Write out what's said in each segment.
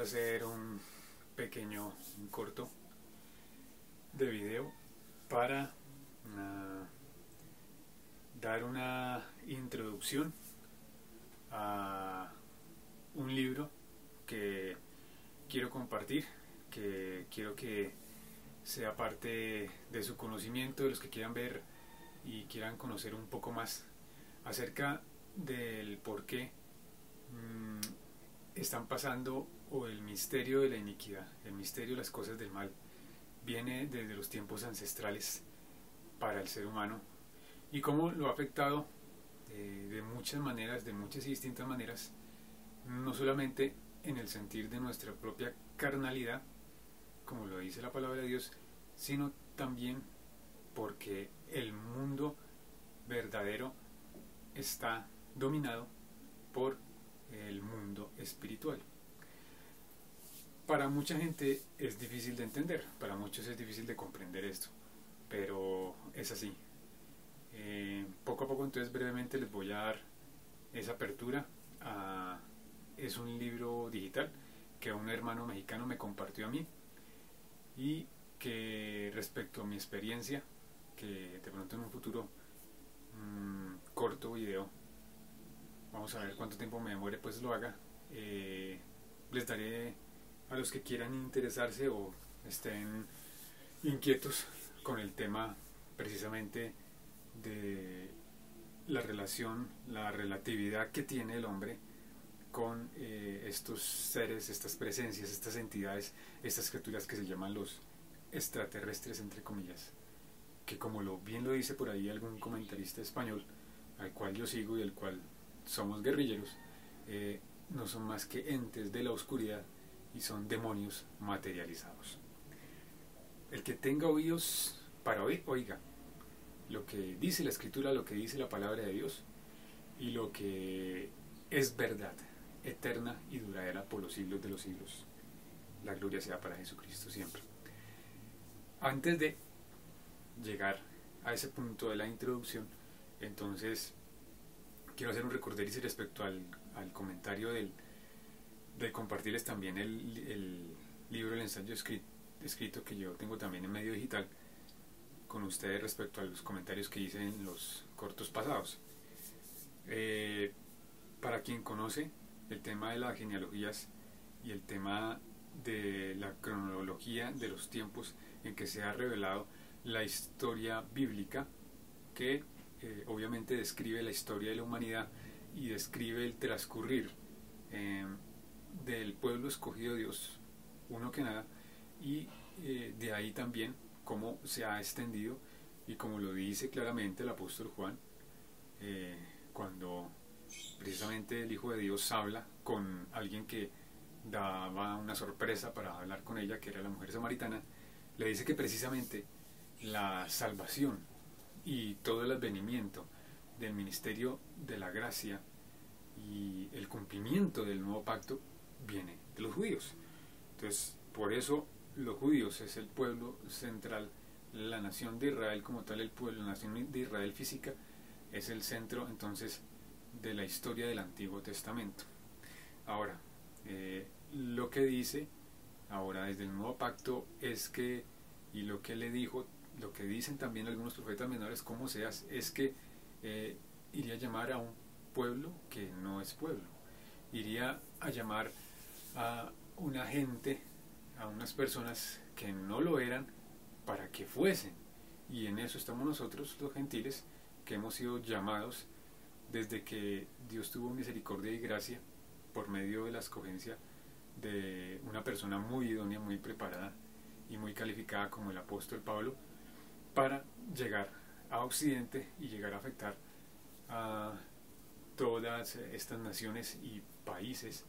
hacer un pequeño, un corto de video para dar una introducción a un libro que quiero compartir, que quiero que sea parte de su conocimiento, de los que quieran ver y quieran conocer un poco más acerca del por qué están pasando, o el misterio de la iniquidad, el misterio de las cosas del mal, viene desde los tiempos ancestrales para el ser humano, y cómo lo ha afectado de muchas maneras, de muchas y distintas maneras, no solamente en el sentir de nuestra propia carnalidad, como lo dice la palabra de Dios, sino también porque el mundo verdadero está dominado por el mundo espiritual. Para mucha gente es difícil de entender, para muchos es difícil de comprender esto, pero es así. Poco a poco, entonces, brevemente les voy a dar esa apertura. Es un libro digital que un hermano mexicano me compartió a mí, y que respecto a mi experiencia, que de pronto en un futuro corto video, vamos a ver cuánto tiempo me demore, pues lo haga, les daré a los que quieran interesarse o estén inquietos con el tema precisamente de la relación, la relatividad que tiene el hombre con estos seres, estas presencias, estas entidades, estas criaturas que se llaman los extraterrestres, entre comillas, que, como bien lo dice por ahí algún comentarista español al cual yo sigo y el cual somos guerrilleros, no son más que entes de la oscuridad y son demonios materializados. El que tenga oídos para oír, oiga lo que dice la Escritura, lo que dice la palabra de Dios, y lo que es verdad eterna y duradera por los siglos de los siglos. La gloria sea para Jesucristo siempre. Antes de llegar a ese punto de la introducción, entonces quiero hacer un recorderis respecto al comentario de compartirles también el libro, el ensayo escrito que yo tengo también en medio digital con ustedes respecto a los comentarios que hice en los cortos pasados. Para quien conoce el tema de las genealogías y el tema de la cronología de los tiempos en que se ha revelado la historia bíblica, que obviamente describe la historia de la humanidad y describe el transcurrir del pueblo escogido de Dios, uno que nada, y de ahí también cómo se ha extendido, y como lo dice claramente el apóstol Juan, cuando precisamente el Hijo de Dios habla con alguien que daba una sorpresa para hablar con ella, que era la mujer samaritana, le dice que precisamente la salvación y todo el advenimiento del ministerio de la gracia y el cumplimiento del nuevo pacto viene de los judíos. Entonces, por eso los judíos es el pueblo central, la nación de Israel como tal, el pueblo, la nación de Israel física, es el centro entonces de la historia del Antiguo Testamento. Ahora, lo que dice ahora desde el nuevo pacto es que, y lo que le dijo, lo que dicen también algunos profetas menores, como seas, es que iría a llamar a un pueblo que no es pueblo, iría a llamar a una gente, a unas personas que no lo eran, para que fuesen, y en eso estamos nosotros los gentiles, que hemos sido llamados desde que Dios tuvo misericordia y gracia por medio de la escogencia de una persona muy idónea, muy preparada y muy calificada como el apóstol Pablo, para llegar a Occidente y llegar a afectar a todas estas naciones y países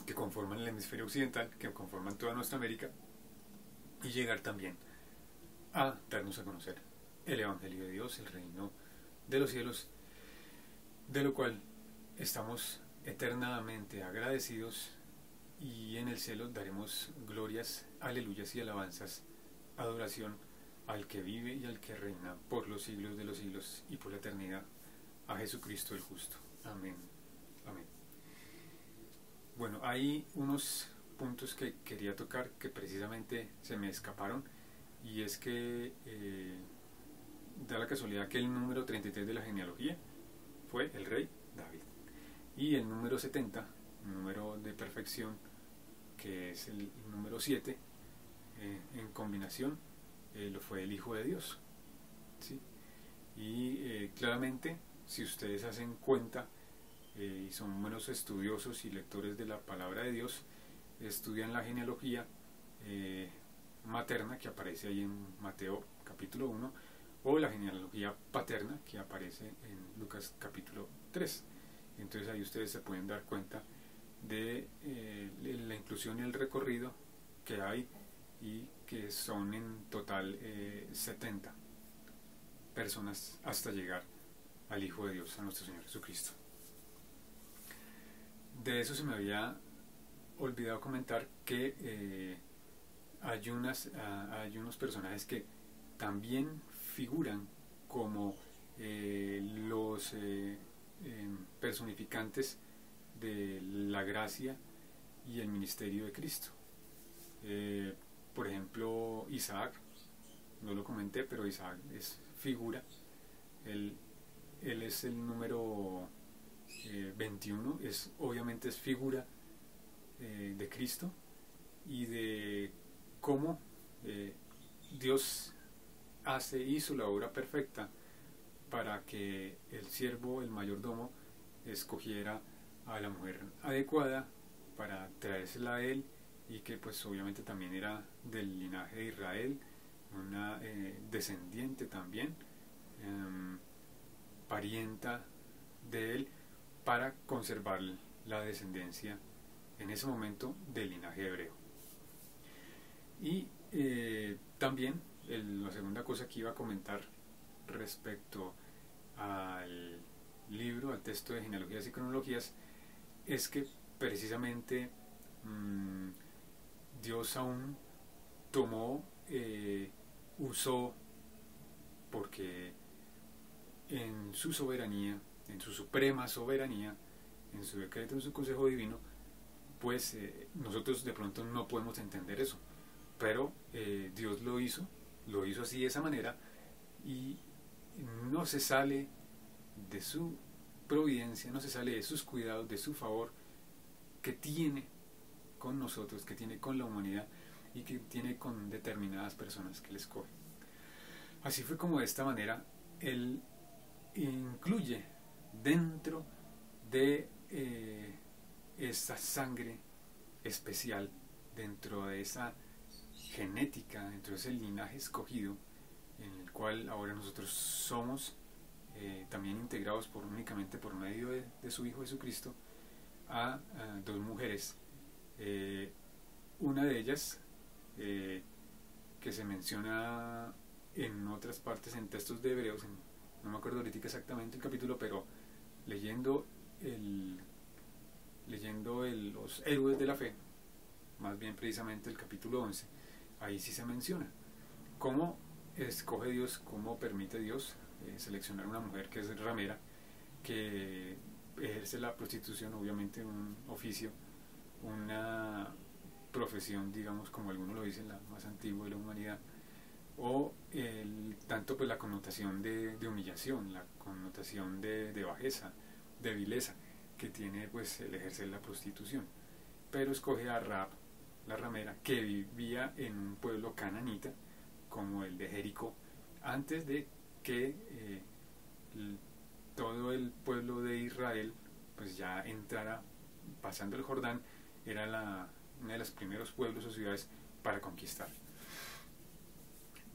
que conforman el hemisferio occidental, que conforman toda nuestra América, y llegar también a darnos a conocer el Evangelio de Dios, el reino de los cielos, de lo cual estamos eternamente agradecidos, y en el cielo daremos glorias, aleluyas y alabanzas, adoración al que vive y al que reina por los siglos de los siglos y por la eternidad, a Jesucristo el justo. Amén. Amén. Bueno, hay unos puntos que quería tocar que precisamente se me escaparon, y es que da la casualidad que el número 33 de la genealogía fue el rey David, y el número 70, número de perfección, que es el número 7, en combinación lo fue el Hijo de Dios, ¿sí? Y claramente, si ustedes hacen cuenta y son buenos estudiosos y lectores de la palabra de Dios, estudian la genealogía materna que aparece ahí en Mateo capítulo 1, o la genealogía paterna que aparece en Lucas capítulo 3. Entonces ahí ustedes se pueden dar cuenta de la inclusión y el recorrido que hay, y que son en total 70 personas hasta llegar al Hijo de Dios, a nuestro Señor Jesucristo. De eso se me había olvidado comentar que hay unos personajes que también figuran como los personificantes de la gracia y el ministerio de Cristo. Por ejemplo, Isaac, no lo comenté, pero Isaac es figura. Él es el número 21, obviamente es figura de Cristo y de cómo Dios hizo la obra perfecta para que el siervo, el mayordomo, escogiera a la mujer adecuada para traérsela a él, y que pues obviamente también era del linaje de Israel, una descendiente también, parienta de él, para conservar la descendencia en ese momento del linaje hebreo. Y también la segunda cosa que iba a comentar respecto al libro, al texto de genealogías y cronologías, es que precisamente Dios aún tomó, usó, porque en su soberanía, en su suprema soberanía, en su decreto, en su consejo divino, pues nosotros de pronto no podemos entender eso, pero Dios lo hizo así, de esa manera, y no se sale de su providencia, no se sale de sus cuidados, de su favor que tiene con nosotros, que tiene con la humanidad y que tiene con determinadas personas que Él escoge. Así fue como de esta manera Él incluye dentro de esa sangre especial, dentro de esa genética, dentro de ese linaje escogido, en el cual ahora nosotros somos también integrados únicamente por medio de su Hijo Jesucristo, a dos mujeres. Una de ellas, que se menciona en otras partes, en textos de Hebreos, no me acuerdo ahorita exactamente el capítulo, pero leyendo los héroes de la fe, más bien precisamente el capítulo 11, ahí sí se menciona cómo escoge Dios, cómo permite Dios seleccionar una mujer que es ramera, que ejerce la prostitución, obviamente un oficio, una profesión, digamos, como algunos lo dicen, la más antigua de la humanidad, o tanto pues la connotación de humillación, la connotación de bajeza, de vileza que tiene pues el ejercer la prostitución. Pero escoge a Rahab, la ramera, que vivía en un pueblo cananita como el de Jericó, antes de que todo el pueblo de Israel pues ya entrara, pasando el Jordán, era uno de los primeros pueblos o ciudades para conquistar.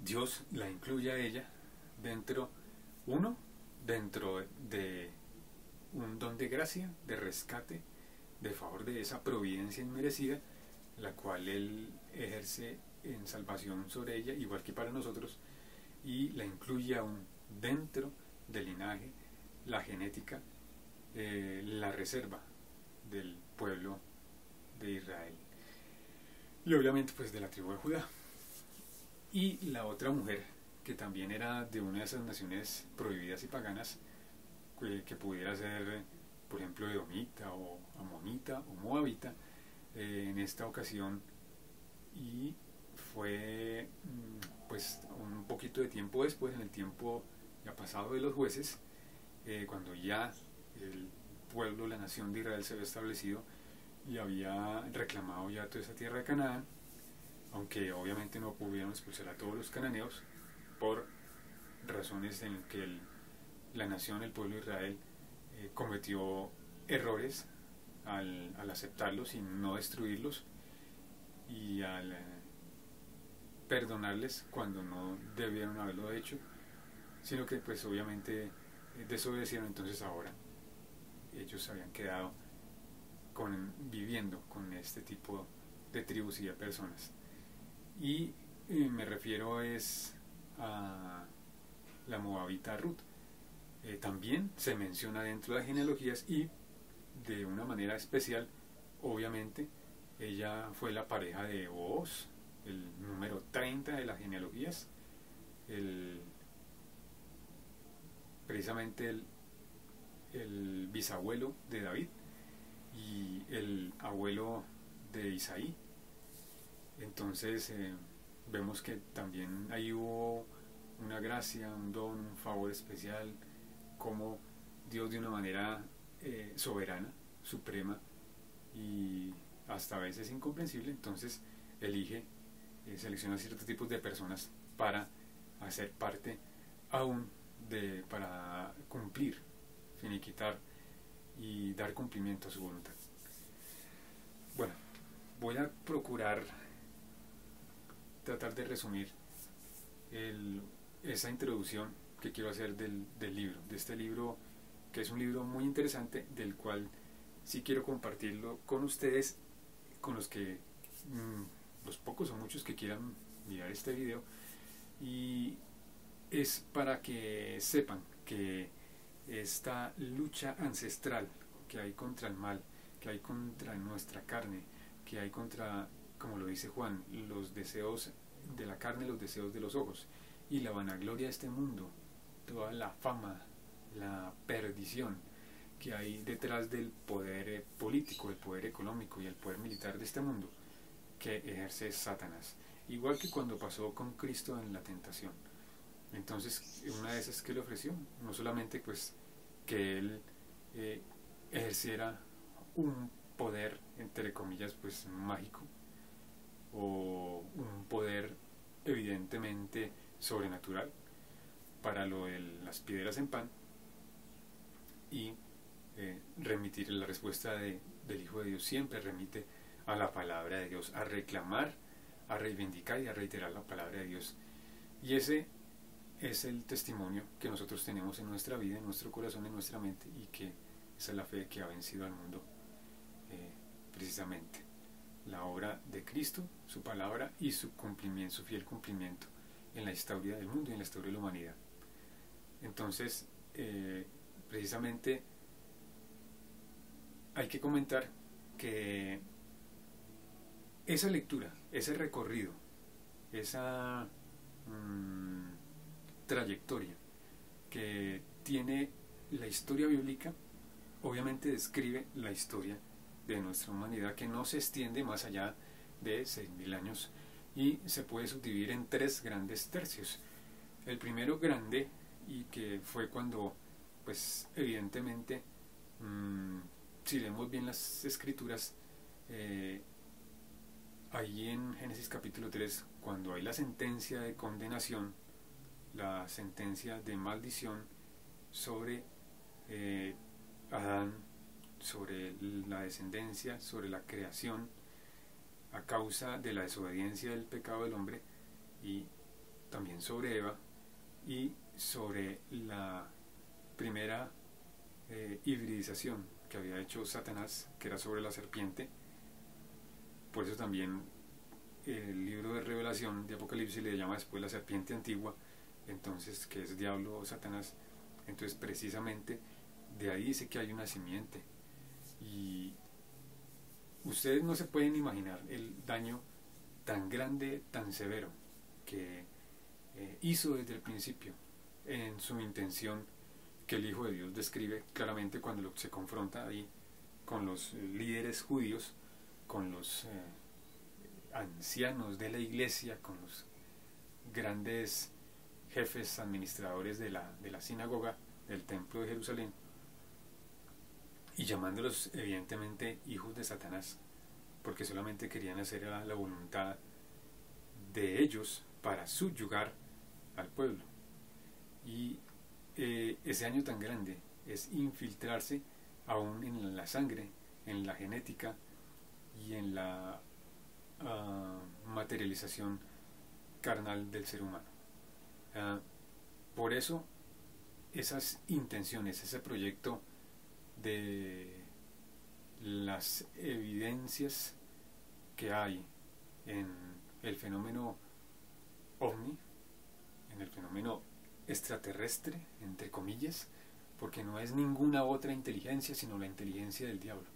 Dios la incluye a ella dentro de un don de gracia, de rescate, de favor, de esa providencia inmerecida, la cual Él ejerce en salvación sobre ella, igual que para nosotros, y la incluye aún dentro del linaje, la genética, la reserva del pueblo de Israel, y obviamente pues de la tribu de Judá. Y la otra mujer, que también era de una de esas naciones prohibidas y paganas, que pudiera ser por ejemplo, edomita o amonita o moabita, en esta ocasión, y fue pues un poquito de tiempo después, en el tiempo ya pasado de los jueces, cuando ya el pueblo, la nación de Israel se había establecido y había reclamado ya toda esa tierra de Canaán, aunque obviamente no pudieron expulsar a todos los cananeos por razones en que la nación, el pueblo de Israel, cometió errores al aceptarlos y no destruirlos, y al perdonarles cuando no debieron haberlo hecho, sino que pues obviamente desobedecieron. Entonces ahora ellos se habían quedado viviendo con este tipo de tribus y de personas. Y me refiero es a la moabita Ruth. También se menciona dentro de las genealogías, y de una manera especial, obviamente, ella fue la pareja de Booz, el número 30 de las genealogías, precisamente el bisabuelo de David y el abuelo de Isaí. Entonces vemos que también ahí hubo una gracia, un don, un favor especial, como Dios de una manera soberana, suprema y hasta a veces incomprensible, entonces elige, selecciona ciertos tipos de personas para hacer parte aún para cumplir, finiquitar y dar cumplimiento a su voluntad. Bueno, voy a procurar tratar de resumir esa introducción que quiero hacer del libro, de este libro, que es un libro muy interesante, del cual sí quiero compartirlo con ustedes, con los que los pocos o muchos que quieran mirar este video, y es para que sepan que esta lucha ancestral que hay contra el mal, que hay contra nuestra carne, que hay contra, como lo dice Juan, los deseos de la carne, los deseos de los ojos y la vanagloria de este mundo, toda la fama, la perdición que hay detrás del poder político, el poder económico y el poder militar de este mundo que ejerce Satanás, igual que cuando pasó con Cristo en la tentación. Entonces, una de esas que le ofreció, no solamente pues que él ejerciera un poder, entre comillas, pues mágico, o un poder evidentemente sobrenatural para lo de las piedras en pan, y remitir la respuesta del Hijo de Dios siempre remite a la palabra de Dios, a reclamar, a reivindicar y a reiterar la palabra de Dios. Y ese es el testimonio que nosotros tenemos en nuestra vida, en nuestro corazón, en nuestra mente, y que esa es la fe que ha vencido al mundo, precisamente la obra de Cristo, su palabra y su cumplimiento, su fiel cumplimiento en la historia del mundo y en la historia de la humanidad. Entonces, precisamente hay que comentar que esa lectura, ese recorrido, esa trayectoria que tiene la historia bíblica, obviamente describe la historia de nuestra humanidad, que no se extiende más allá de 6.000 años y se puede subdividir en 3 grandes tercios. El primero grande, y que fue cuando, pues evidentemente, si leemos bien las escrituras, ahí en Génesis capítulo 3, cuando hay la sentencia de condenación, la sentencia de maldición sobre Adán, sobre la descendencia, sobre la creación, a causa de la desobediencia del pecado del hombre, y también sobre Eva, y sobre la primera hibridización que había hecho Satanás, que era sobre la serpiente. Por eso también el libro de Revelación de Apocalipsis le llama después la serpiente antigua, entonces, que es diablo o Satanás. Entonces, precisamente de ahí dice que hay una simiente, y ustedes no se pueden imaginar el daño tan grande, tan severo que hizo desde el principio en su intención que el Hijo de Dios describe claramente cuando se confronta ahí con los líderes judíos, con los ancianos de la iglesia, con los grandes jefes administradores de la sinagoga, del templo de Jerusalén, y llamándolos evidentemente hijos de Satanás, porque solamente querían hacer la voluntad de ellos para subyugar al pueblo. Y ese daño tan grande es infiltrarse aún en la sangre, en la genética y en la materialización carnal del ser humano. Por eso esas intenciones, ese proyecto de las evidencias que hay en el fenómeno ovni, en el fenómeno extraterrestre, entre comillas, porque no es ninguna otra inteligencia sino la inteligencia del diablo,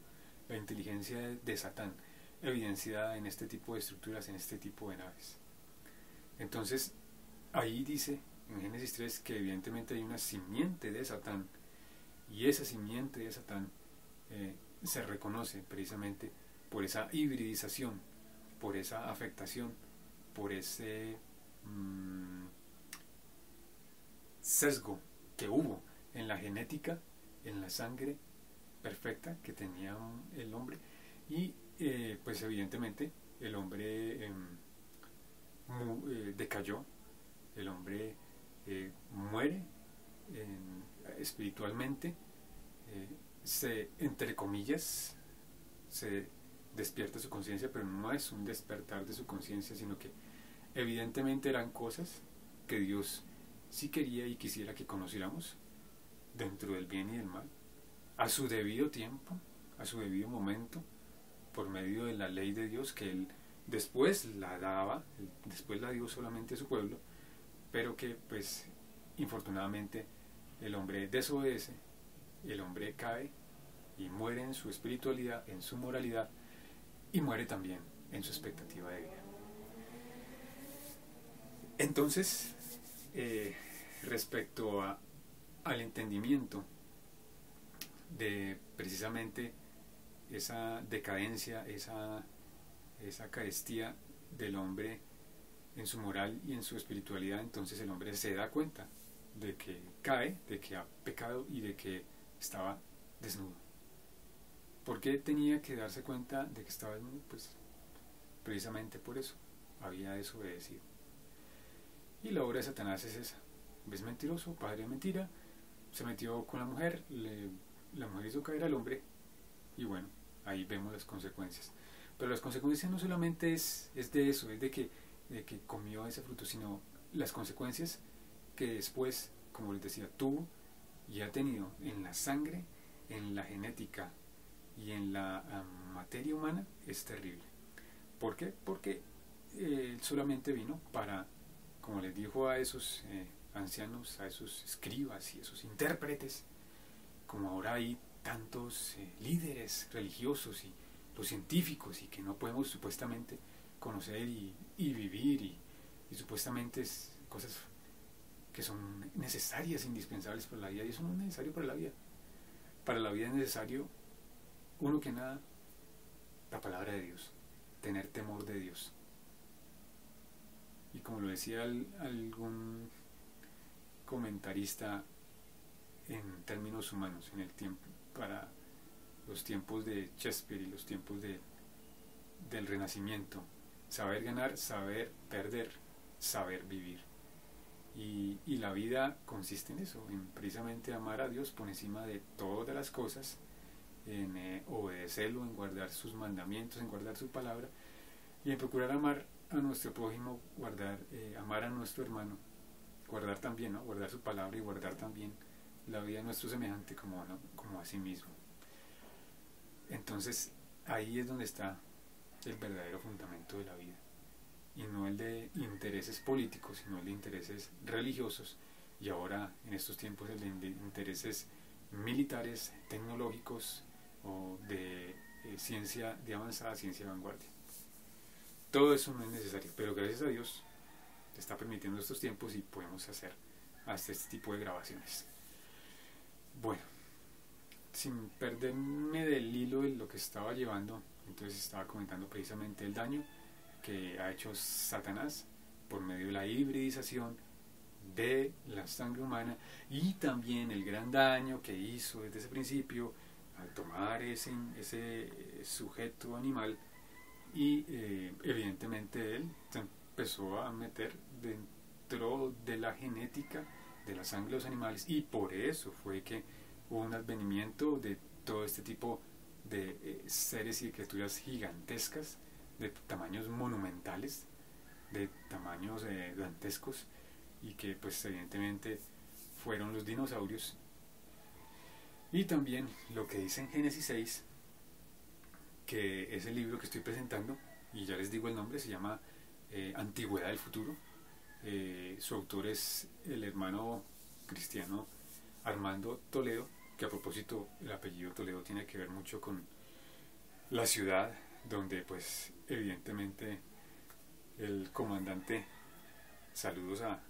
la inteligencia de Satán, evidenciada en este tipo de estructuras, en este tipo de naves. Entonces, ahí dice en Génesis 3 que evidentemente hay una simiente de Satán, y esa simiente de Satán se reconoce precisamente por esa hibridización, por esa afectación, por ese sesgo que hubo en la genética, en la sangre perfecta que tenía el hombre, y pues evidentemente el hombre decayó, el hombre muere espiritualmente, se, entre comillas, se despierta su conciencia, pero no es un despertar de su conciencia, sino que evidentemente eran cosas que Dios sí quería y quisiera que conociéramos dentro del bien y del mal, a su debido tiempo, a su debido momento, por medio de la ley de Dios que Él después la daba, después la dio solamente a su pueblo, pero que pues infortunadamente el hombre desobedece, el hombre cae y muere en su espiritualidad, en su moralidad, y muere también en su expectativa de vida. Entonces, respecto al entendimiento de precisamente esa decadencia, esa carestía del hombre en su moral y en su espiritualidad, entonces el hombre se da cuenta de que cae, de que ha pecado y de que estaba desnudo. ¿Por qué tenía que darse cuenta de que estaba desnudo? Pues precisamente por eso, había desobedecido. Y la obra de Satanás es esa: es mentiroso, padre de mentira, se metió con la mujer, la mujer hizo caer al hombre, y bueno, ahí vemos las consecuencias. Pero las consecuencias no solamente es de eso, es de que comió ese fruto, sino las consecuencias que después, como les decía, tuvo y ha tenido en la sangre, en la genética y en la materia humana, es terrible. ¿Por qué? Porque él solamente vino para, como les dijo a esos ancianos, a esos escribas y esos intérpretes, como ahora hay tantos líderes religiosos y los científicos, y que no podemos supuestamente conocer y vivir, y supuestamente cosas que son necesarias, indispensables para la vida, y eso no es necesario para la vida. Para la vida es necesario, uno que nada, la palabra de Dios, tener temor de Dios. Y como lo decía algún comentarista en términos humanos, en el tiempo, para los tiempos de Shakespeare y los tiempos del Renacimiento: saber ganar, saber perder, saber vivir. Y la vida consiste en eso, en precisamente amar a Dios por encima de todas las cosas, en obedecerlo, en guardar sus mandamientos, en guardar su palabra, y en procurar amar a nuestro prójimo, amar a nuestro hermano, guardar también, ¿no?, guardar su palabra y guardar también la vida de nuestro semejante como a sí mismo. Entonces ahí es donde está el verdadero fundamento de la vida, y no el de intereses políticos, sino el de intereses religiosos, y ahora en estos tiempos el de intereses militares, tecnológicos, o de ciencia de avanzada, ciencia de vanguardia. Todo eso no es necesario, pero gracias a Dios está permitiendo estos tiempos y podemos hacer hasta este tipo de grabaciones. Bueno, sin perderme del hilo de lo que estaba llevando, entonces estaba comentando precisamente el daño que ha hecho Satanás por medio de la hibridización de la sangre humana, y también el gran daño que hizo desde ese principio al tomar ese sujeto animal y evidentemente él se empezó a meter dentro de la genética de la sangre de los animales, y por eso fue que hubo un advenimiento de todo este tipo de seres y criaturas gigantescas, de tamaños monumentales, de tamaños dantescos, y que pues evidentemente fueron los dinosaurios. Y también lo que dice en Génesis 6, que es el libro que estoy presentando, y ya les digo el nombre, se llama Antigüedad del Futuro. Su autor es el hermano cristiano Armando Toledo, que a propósito el apellido Toledo tiene que ver mucho con la ciudad donde pues evidentemente el comandante, saludos a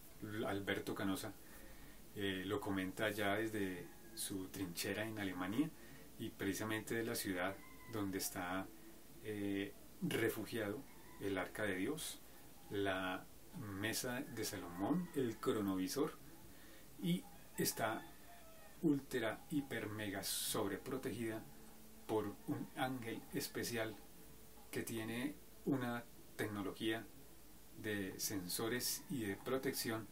Alberto Canosa, lo comenta ya desde su trinchera en Alemania, y precisamente de la ciudad donde está refugiado el arca de Dios, la mesa de Salomón, el cronovisor, y está ultra, hiper, mega sobreprotegida por un ángel especial que tiene una tecnología de sensores y de protección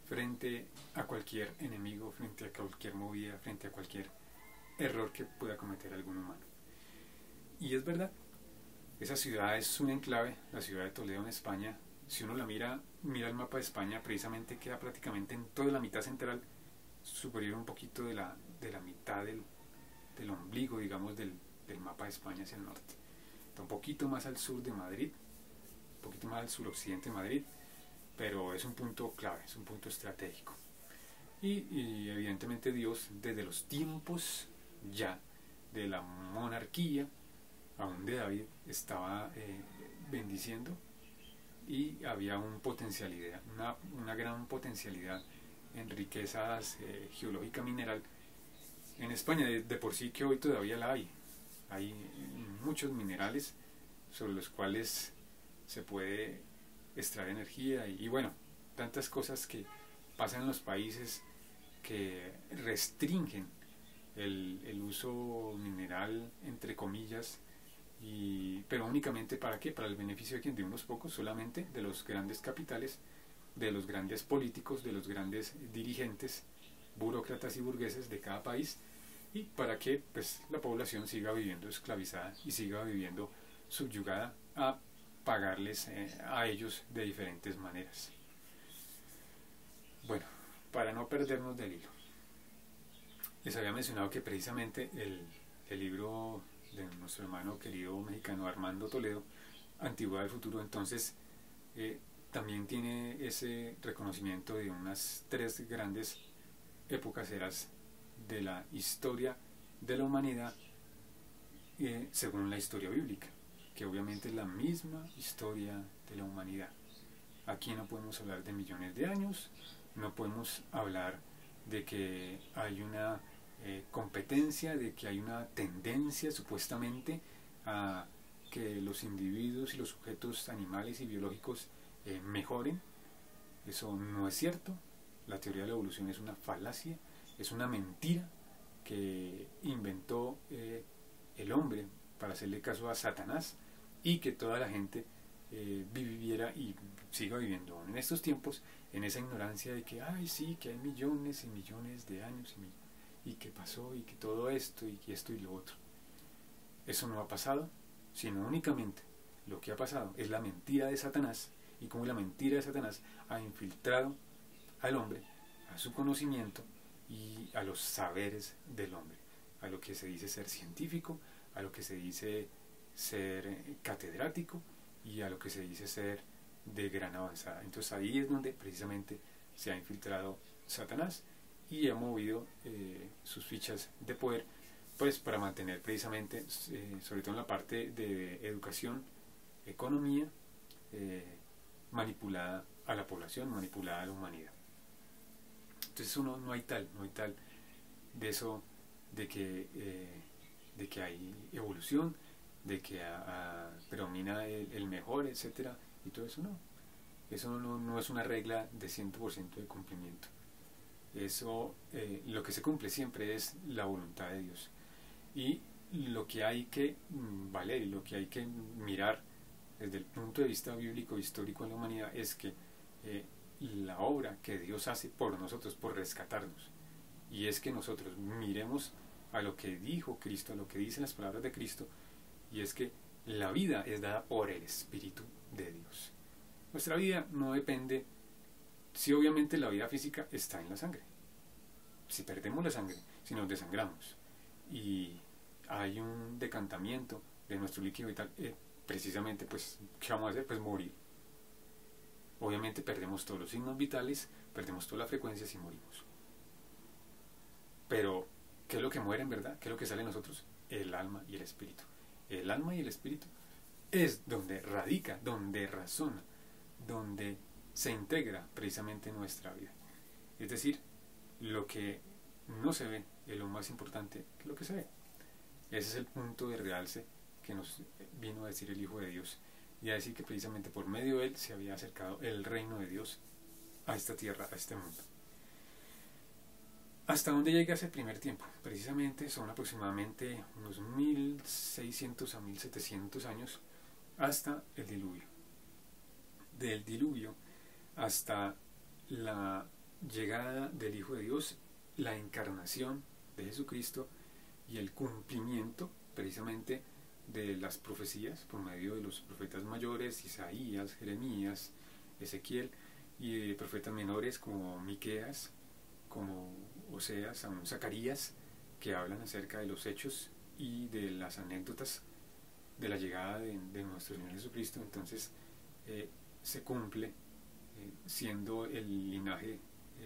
frente a cualquier enemigo, frente a cualquier movida, frente a cualquier error que pueda cometer algún humano. Y es verdad, esa ciudad es un enclave, la ciudad de Toledo en España. Si uno la mira el mapa de España, precisamente queda prácticamente en toda la mitad central, superior un poquito de la mitad del ombligo, digamos, del mapa de España hacia el norte. Está un poquito más al sur de Madrid, un poquito más al suroccidente de Madrid, pero es un punto clave, es un punto estratégico. Y evidentemente Dios, desde los tiempos ya de la monarquía, aún de David, estaba bendiciendo, y había una gran potencialidad en riquezas geológica mineral en España, de por sí, que hoy todavía la hay muchos minerales sobre los cuales se puede extraer energía, y bueno, tantas cosas que pasan en los países que restringen el uso mineral, entre comillas, pero únicamente ¿para qué? Para el beneficio de quién, de unos pocos solamente, de los grandes capitales, de los grandes políticos, de los grandes dirigentes, burócratas y burgueses de cada país, y para que pues la población siga viviendo esclavizada y siga viviendo subyugada a pagarles a ellos de diferentes maneras. Bueno, para no perdernos del hilo, les había mencionado que precisamente el libro de nuestro hermano querido mexicano Armando Toledo, Antigüedad del Futuro, entonces también tiene ese reconocimiento de unas 3 grandes épocas, eras de la historia de la humanidad según la historia bíblica, que obviamente es la misma historia de la humanidad. Aquí no podemos hablar de millones de años, no podemos hablar de que hay una competencia, de que hay una tendencia supuestamente a que los individuos y los sujetos animales y biológicos mejoren. Eso no es cierto. La teoría de la evolución es una falacia, es una mentira que inventó el hombre para hacerle caso a Satanás, y que toda la gente viviera y siga viviendo en estos tiempos en esa ignorancia de que sí, que hay millones y millones de años y que pasó, y que todo esto y que esto y lo otro. Eso no ha pasado, sino únicamente lo que ha pasado es la mentira de Satanás, y cómo la mentira de Satanás ha infiltrado al hombre, a su conocimiento y a los saberes del hombre, a lo que se dice ser científico, a lo que se dice ser catedrático, y a lo que se dice ser de gran avanzada. Entonces ahí es donde precisamente se ha infiltrado Satanás y ha movido sus fichas de poder, pues para mantener precisamente, sobre todo en la parte de educación, economía, manipulada a la población, manipulada a la humanidad. Entonces no hay tal de eso, de que hay evolución, de que predomina el mejor, etcétera, y todo eso no. Eso no es una regla de 100% de cumplimiento. Eso, lo que se cumple siempre es la voluntad de Dios. Y lo que hay que valer y lo que hay que mirar desde el punto de vista bíblico histórico en la humanidad es que la obra que Dios hace por nosotros, por rescatarnos, y es que nosotros miremos a lo que dijo Cristo, a lo que dicen las palabras de Cristo, y es que la vida es dada por el Espíritu de Dios. Nuestra vida no depende, si obviamente la vida física está en la sangre. Si perdemos la sangre, si nos desangramos y hay un decantamiento de nuestro líquido vital, precisamente, pues, ¿qué vamos a hacer? Pues morir. Obviamente perdemos todos los signos vitales, perdemos todas las frecuencias y morimos. Pero, ¿qué es lo que muere en verdad? ¿Qué es lo que sale de nosotros? El alma y el espíritu. El alma y el espíritu es donde radica, donde razona, donde se integra precisamente nuestra vida. Es decir, lo que no se ve es lo más importante que lo que se ve. Ese es el punto de realce que nos vino a decir el Hijo de Dios, y a decir que precisamente por medio de él se había acercado el reino de Dios a esta tierra, a este mundo. ¿Hasta dónde llega ese primer tiempo? Precisamente son aproximadamente unos 1600 a 1700 años hasta el diluvio. Del diluvio hasta la llegada del Hijo de Dios, la encarnación de Jesucristo y el cumplimiento precisamente de las profecías por medio de los profetas mayores, Isaías, Jeremías, Ezequiel, y de profetas menores como Miqueas, como Oseas, aún Zacarías, que hablan acerca de los hechos y de las anécdotas de la llegada de nuestro Señor Jesucristo. Entonces se cumple siendo el linaje,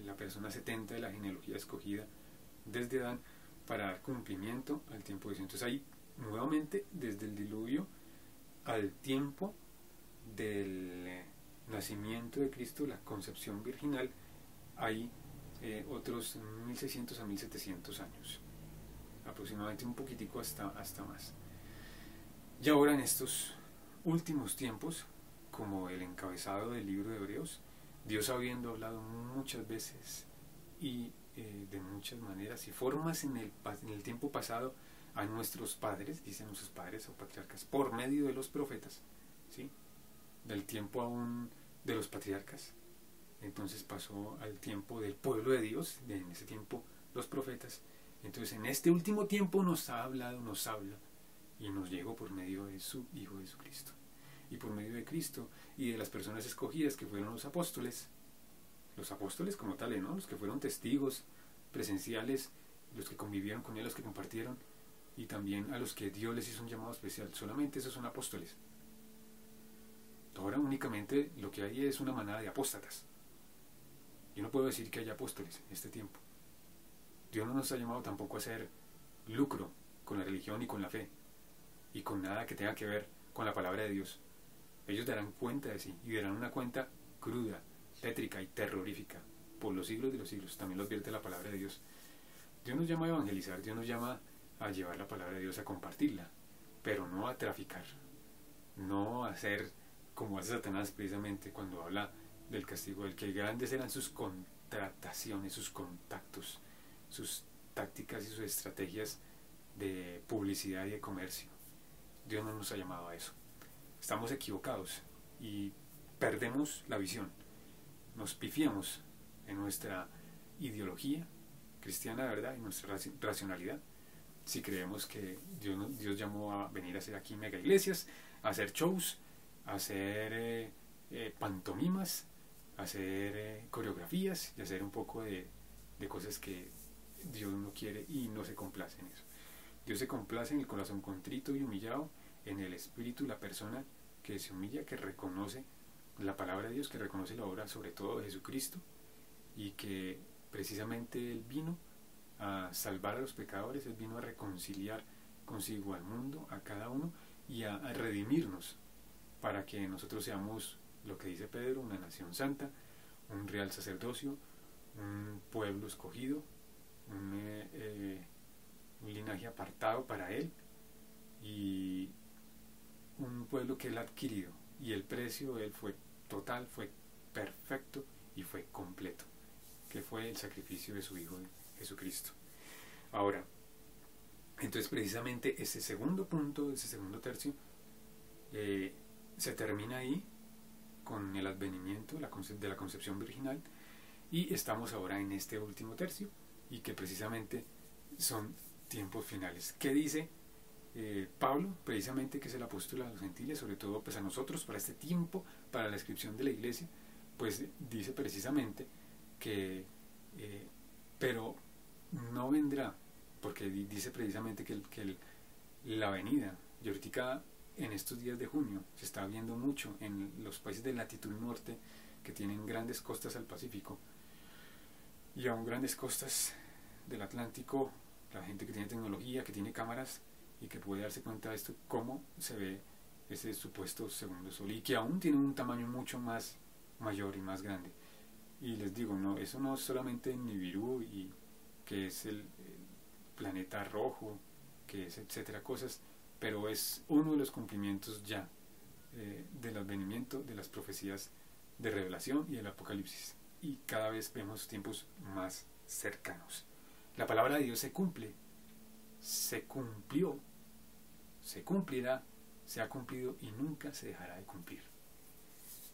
la persona 70 de la genealogía escogida desde Adán para dar cumplimiento al tiempo de Dios. Entonces ahí nuevamente desde el diluvio al tiempo del nacimiento de Cristo, la concepción virginal, hay otros 1600 a 1700 años, aproximadamente, un poquitico hasta más. Y ahora en estos últimos tiempos, como el encabezado del libro de Hebreos, Dios habiendo hablado muchas veces y de muchas maneras y formas en el tiempo pasado a nuestros padres, dicen nuestros padres o patriarcas, por medio de los profetas, ¿sí? Del tiempo aún de los patriarcas. Entonces pasó al tiempo del pueblo de Dios, en ese tiempo los profetas. Entonces en este último tiempo nos ha hablado, nos habla y nos llegó por medio de su Hijo Jesucristo. Y por medio de Cristo y de las personas escogidas que fueron los apóstoles como tales, ¿no? Los que fueron testigos presenciales, los que convivieron con él, los que compartieron, y también a los que Dios les hizo un llamado especial. Solamente esos son apóstoles. Ahora únicamente lo que hay es una manada de apóstatas. Yo no puedo decir que haya apóstoles en este tiempo. Dios no nos ha llamado tampoco a hacer lucro con la religión y con la fe y con nada que tenga que ver con la palabra de Dios. Ellos darán cuenta de sí y darán una cuenta cruda, tétrica y terrorífica por los siglos de los siglos. También lo advierte la palabra de Dios. Dios nos llama a evangelizar, Dios nos llama a llevar la palabra de Dios, a compartirla, pero no a traficar, no a hacer como hace Satanás precisamente cuando habla del castigo, del que grandes eran sus contrataciones, sus contactos, sus tácticas y sus estrategias de publicidad y de comercio. Dios no nos ha llamado a eso. Estamos equivocados y perdemos la visión, nos pifiamos en nuestra ideología cristiana, ¿verdad? En nuestra racionalidad, si creemos que Dios llamó a venir a hacer aquí mega iglesias, a hacer shows, a hacer pantomimas, a hacer coreografías y a hacer un poco de cosas que Dios no quiere y no se complace en eso. Dios se complace en el corazón contrito y humillado, en el espíritu, la persona que se humilla, que reconoce la palabra de Dios, que reconoce la obra sobre todo de Jesucristo, y que precisamente Él vino a salvar a los pecadores, Él vino a reconciliar consigo al mundo, a cada uno, y a redimirnos para que nosotros seamos lo que dice Pedro, una nación santa, un real sacerdocio, un pueblo escogido, un linaje apartado para Él y un pueblo que Él ha adquirido, y el precio de Él fue total, fue perfecto y fue completo, que fue el sacrificio de su Hijo Jesucristo. Ahora, entonces precisamente ese segundo punto, ese segundo tercio, se termina ahí con el advenimiento de la concepción virginal, y estamos ahora en este último tercio, y que precisamente son tiempos finales. ¿Qué dice Pablo? Precisamente, que es el apóstol a los gentiles, sobre todo pues a nosotros, para este tiempo, para la descripción de la iglesia, pues dice precisamente que pero no vendrá, porque dice precisamente que la venida, y ahorita en estos días de junio se está viendo mucho en los países de latitud norte, que tienen grandes costas al Pacífico y aún grandes costas del Atlántico, la gente que tiene tecnología, que tiene cámaras y que puede darse cuenta de esto, cómo se ve ese supuesto segundo sol, y que aún tiene un tamaño mucho más mayor y más grande. Y les digo, no, eso no es solamente Nibiru, y que es el planeta rojo, que es etcétera cosas, pero es uno de los cumplimientos ya del advenimiento de las profecías de revelación y del Apocalipsis, y cada vez vemos tiempos más cercanos. La palabra de Dios se cumple, se cumplió, se cumplirá, se ha cumplido y nunca se dejará de cumplir.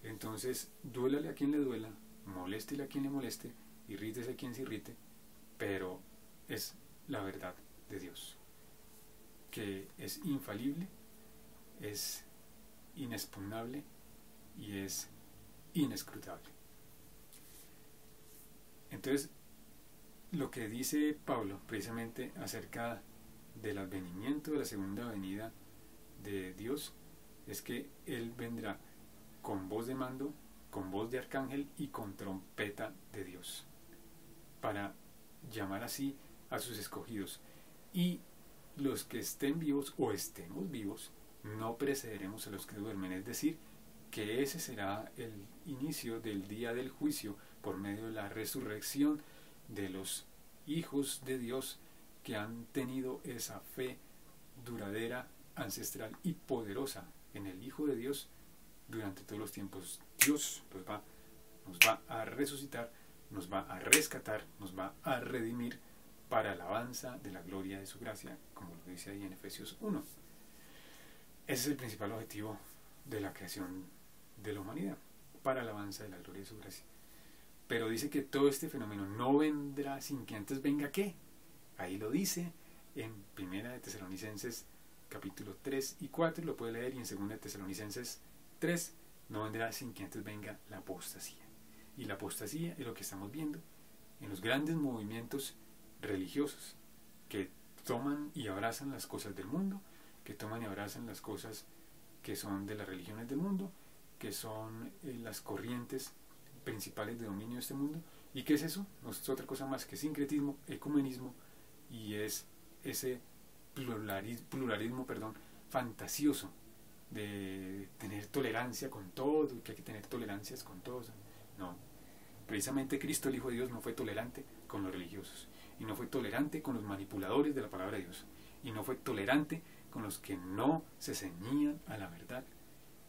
Entonces, duélale a quien le duela, moléstele a quien le moleste, irrítese a quien se irrite, pero es la verdad de Dios, que es infalible, es inexpugnable y es inescrutable. Entonces, lo que dice Pablo precisamente acerca del advenimiento, de la segunda venida de Dios, es que Él vendrá con voz de mando, con voz de arcángel y con trompeta de Dios, para llamar así a sus escogidos. Y los que estén vivos o estemos vivos, no precederemos a los que duermen, es decir, que ese será el inicio del día del juicio por medio de la resurrección de los hijos de Dios que han tenido esa fe duradera, ancestral y poderosa en el Hijo de Dios durante todos los tiempos. Dios nos va a resucitar, nos va a rescatar, nos va a redimir para alabanza de la gloria de su gracia, como lo dice ahí en Efesios 1. Ese es el principal objetivo de la creación de la humanidad, para alabanza de la gloria de su gracia. Pero dice que todo este fenómeno no vendrá sin que antes venga ¿qué? Ahí lo dice en 1 de Tesalonicenses capítulo 3 y 4, lo puede leer, y en 2 de Tesalonicenses 3, no vendrá sin que antes venga la apostasía. Y la apostasía es lo que estamos viendo en los grandes movimientos religiosos que toman y abrazan las cosas del mundo, que toman y abrazan las cosas que son de las religiones del mundo, que son las corrientes principales de dominio de este mundo. ¿Y qué es eso? No es otra cosa más que sincretismo, ecumenismo, y es ese pluralismo fantasioso de tener tolerancia con todo, que hay que tener tolerancias con todos. No, precisamente Cristo, el Hijo de Dios, no fue tolerante con los religiosos, y no fue tolerante con los manipuladores de la palabra de Dios, y no fue tolerante con los que no se ceñían a la verdad,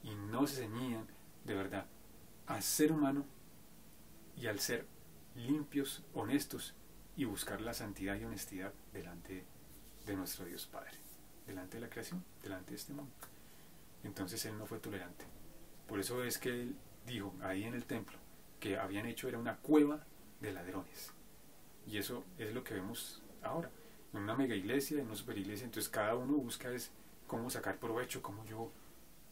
y no se ceñían de verdad al ser humano y al ser limpios, honestos, y buscar la santidad y honestidad delante de nuestro Dios Padre, delante de la creación, delante de este mundo. Entonces Él no fue tolerante. Por eso es que Él dijo ahí en el templo que habían hecho era una cueva de ladrones. Y eso es lo que vemos ahora, en una mega iglesia, en una super iglesia. Entonces cada uno busca es cómo sacar provecho, cómo yo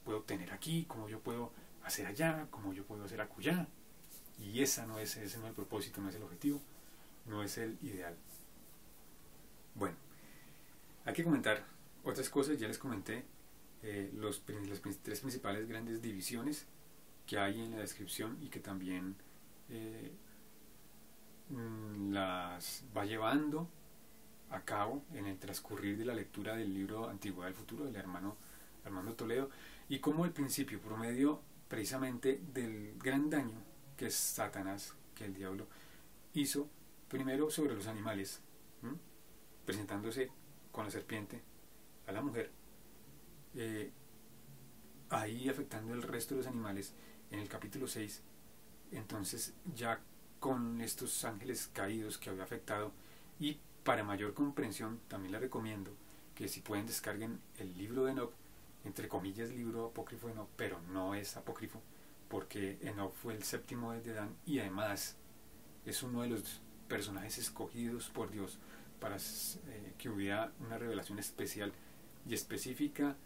puedo tener aquí, cómo yo puedo hacer allá, cómo yo puedo hacer acullá. Y ese no es el propósito, no es el objetivo, no es el ideal. Bueno, hay que comentar otras cosas. Ya les comenté las tres principales grandes divisiones que hay en la descripción, y que también las va llevando a cabo en el transcurrir de la lectura del libro Antigüedad del Futuro del hermano Armando Toledo, y como el principio promedio precisamente del gran daño que es Satanás, que el diablo hizo primero sobre los animales, ¿m? Presentándose con la serpiente a la mujer, ahí afectando el resto de los animales en el capítulo 6. Entonces ya con estos ángeles caídos que había afectado, y para mayor comprensión también les recomiendo que si pueden descarguen el libro de Enoch, entre comillas libro apócrifo de Enoch, pero no es apócrifo porque Enoch fue el séptimo desde Adán y además es uno de los personajes escogidos por Dios para que hubiera una revelación especial y específica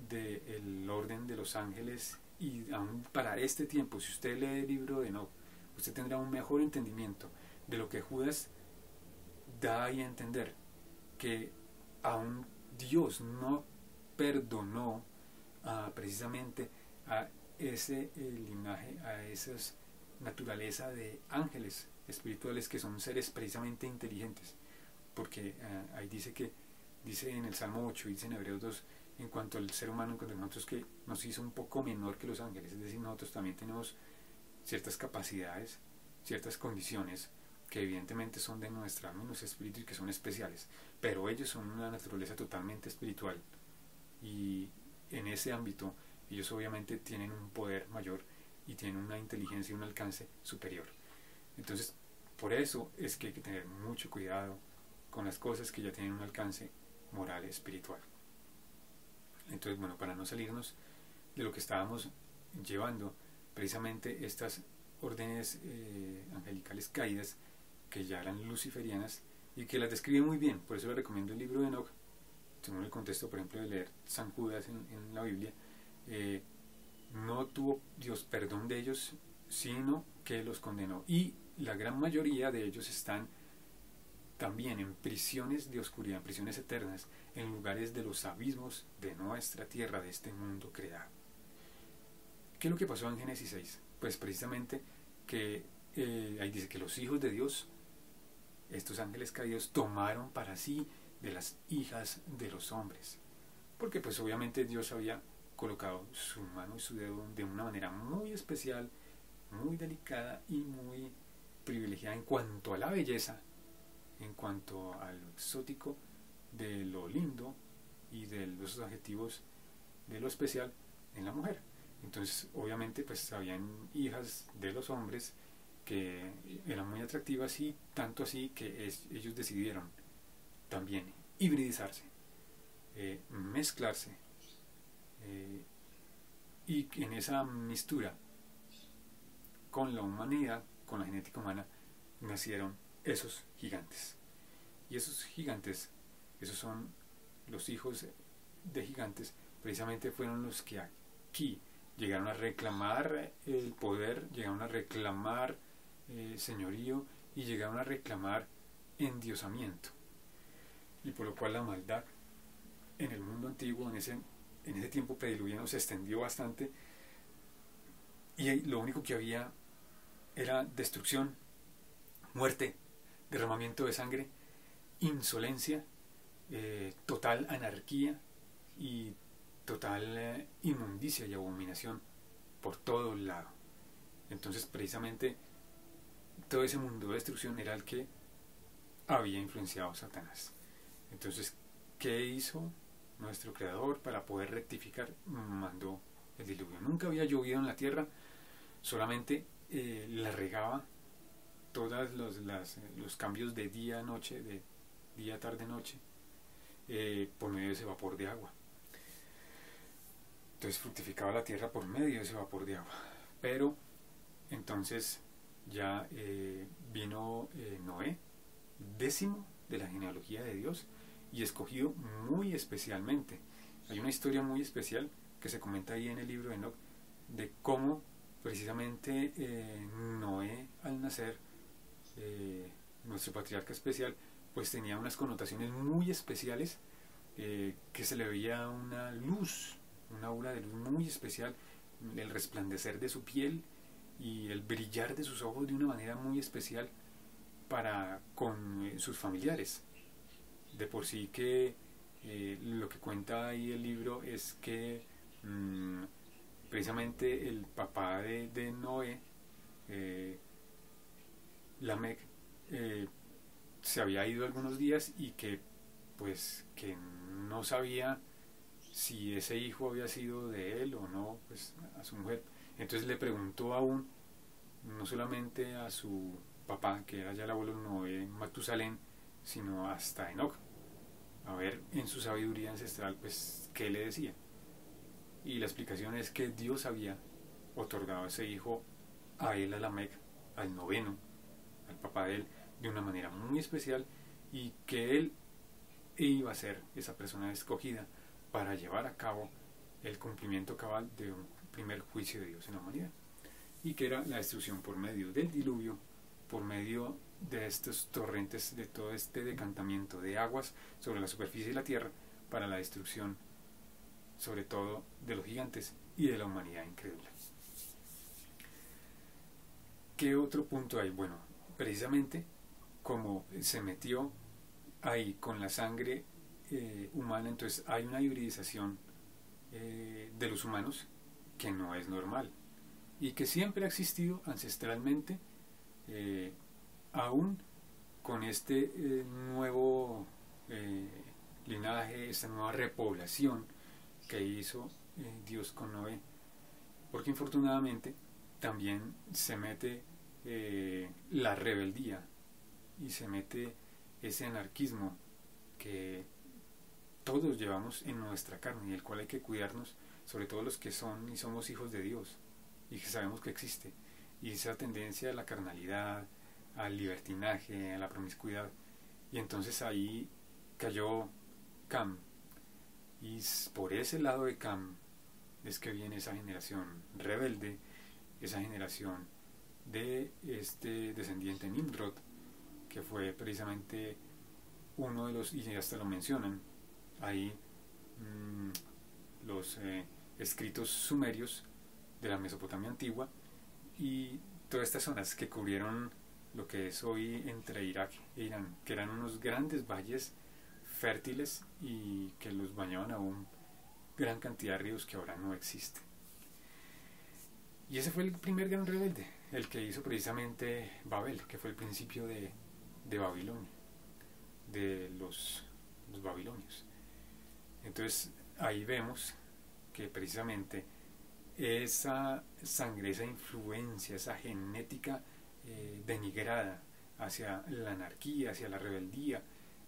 del orden de los ángeles. Y aún para este tiempo, si usted lee el libro de Enoch, usted tendrá un mejor entendimiento de lo que Judas da ahí a entender, que aún Dios no perdonó precisamente a ese linaje, a esa naturaleza de ángeles espirituales que son seres precisamente inteligentes, porque ahí dice en el Salmo 8, dice en Hebreos 2, en cuanto al ser humano, en cuanto a nosotros, que nos hizo un poco menor que los ángeles, es decir, nosotros también tenemos ciertas capacidades, ciertas condiciones que evidentemente son de nuestra alma y nuestro espíritu y que son especiales, pero ellos son una naturaleza totalmente espiritual, y en ese ámbito ellos obviamente tienen un poder mayor y tienen una inteligencia y un alcance superior. Entonces, por eso es que hay que tener mucho cuidado con las cosas que ya tienen un alcance moral, espiritual. Entonces, bueno, para no salirnos de lo que estábamos llevando, precisamente estas órdenes angelicales caídas, que ya eran luciferianas y que las describe muy bien, por eso les recomiendo el libro de Enoch, según el contexto, por ejemplo, de leer San Judas en la Biblia. No tuvo Dios perdón de ellos, sino que los condenó, y la gran mayoría de ellos están también en prisiones de oscuridad, en prisiones eternas, en lugares de los abismos de nuestra tierra, de este mundo creado. ¿Qué es lo que pasó en Génesis 6? Pues precisamente que ahí dice que los hijos de Dios, estos ángeles caídos, tomaron para sí de las hijas de los hombres, porque pues obviamente Dios había colocado su mano y su dedo de una manera muy especial, muy delicada y muy privilegiada en cuanto a la belleza, en cuanto a lo exótico, de lo lindo y de los adjetivos de lo especial en la mujer. Entonces obviamente pues habían hijas de los hombres que eran muy atractivas, y tanto así que ellos decidieron también hibridizarse, mezclarse, y en esa mistura con la humanidad, con la genética humana, nacieron esos gigantes. Y esos gigantes, esos son los hijos de gigantes, precisamente fueron los que aquí llegaron a reclamar el poder, llegaron a reclamar señorío, y llegaron a reclamar endiosamiento, y por lo cual la maldad en el mundo antiguo, en ese tiempo prediluviano, se extendió bastante, y lo único que había era destrucción, muerte, derramamiento de sangre, insolencia, total anarquía y total inmundicia y abominación por todo lado. Entonces precisamente todo ese mundo de destrucción era el que había influenciado a Satanás. Entonces, ¿qué hizo nuestro Creador para poder rectificar? Mandó el diluvio. Nunca había llovido en la tierra, solamente la regaba todos los cambios de día a noche, de día, tarde, noche, por medio de ese vapor de agua. Entonces fructificaba la tierra por medio de ese vapor de agua. Pero entonces ya vino Noé, décimo de la genealogía de Dios, y escogido muy especialmente. Hay una historia muy especial que se comenta ahí en el libro de Enoch, de cómo precisamente Noé, al nacer, nuestro patriarca especial, pues tenía unas connotaciones muy especiales, que se le veía una luz, una aura de luz muy especial, el resplandecer de su piel y el brillar de sus ojos de una manera muy especial para con sus familiares. De por sí que lo que cuenta ahí el libro es que precisamente el papá de Noé, Lamec, se había ido algunos días y que pues que no sabía si ese hijo había sido de él o no, pues a su mujer. Entonces le preguntó aún, no solamente a su papá, que era ya el abuelo Noé, Matusalén, sino hasta Enoch, a ver en su sabiduría ancestral pues qué le decía. Y la explicación es que Dios había otorgado a ese hijo a él, a Lamec, al noveno, al papá de él, de una manera muy especial, y que él iba a ser esa persona escogida para llevar a cabo el cumplimiento cabal de un primer juicio de Dios en la humanidad, y que era la destrucción por medio del diluvio, por medio de estos torrentes, de todo este decantamiento de aguas sobre la superficie de la tierra, para la destrucción sobre todo de los gigantes y de la humanidad incrédula. ¿Qué otro punto hay? Bueno, precisamente como se metió ahí con la sangre humana, entonces hay una hibridización de los humanos que no es normal y que siempre ha existido ancestralmente, aún con este nuevo linaje, esta nueva repoblación que hizo Dios con Noé, porque infortunadamente también se mete la rebeldía y se mete ese anarquismo que todos llevamos en nuestra carne y del cual hay que cuidarnos, sobre todo los que son y somos hijos de Dios y que sabemos que existe, y esa tendencia a la carnalidad, al libertinaje, a la promiscuidad. Y entonces ahí cayó Cam, y por ese lado de Cam es que viene esa generación rebelde, esa generación de este descendiente Nimrod, que fue precisamente uno de los, y hasta lo mencionan ahí los escritos sumerios de la Mesopotamia antigua, y todas estas zonas que cubrieron lo que es hoy entre Irak e Irán, que eran unos grandes valles fértiles y que los bañaban aún gran cantidad de ríos que ahora no existen. Y ese fue el primer gran rebelde, el que hizo precisamente Babel, que fue el principio de Babilonia, de los babilonios. Entonces ahí vemos que precisamente esa sangre, esa influencia, esa genética denigrada hacia la anarquía, hacia la rebeldía,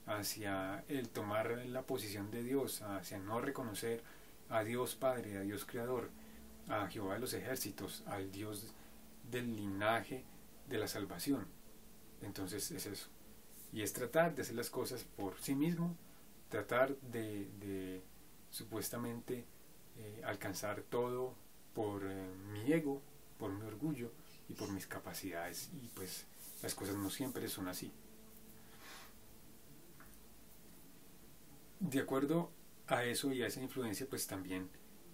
hacia el tomar la posición de Dios, hacia no reconocer a Dios Padre, a Dios Creador, a Jehová de los ejércitos, al Dios del linaje de la salvación. Entonces es eso, y es tratar de hacer las cosas por sí mismo, tratar de supuestamente alcanzar todo por mi ego, por mi orgullo y por mis capacidades, y pues las cosas no siempre son así. De acuerdo a eso y a esa influencia, pues también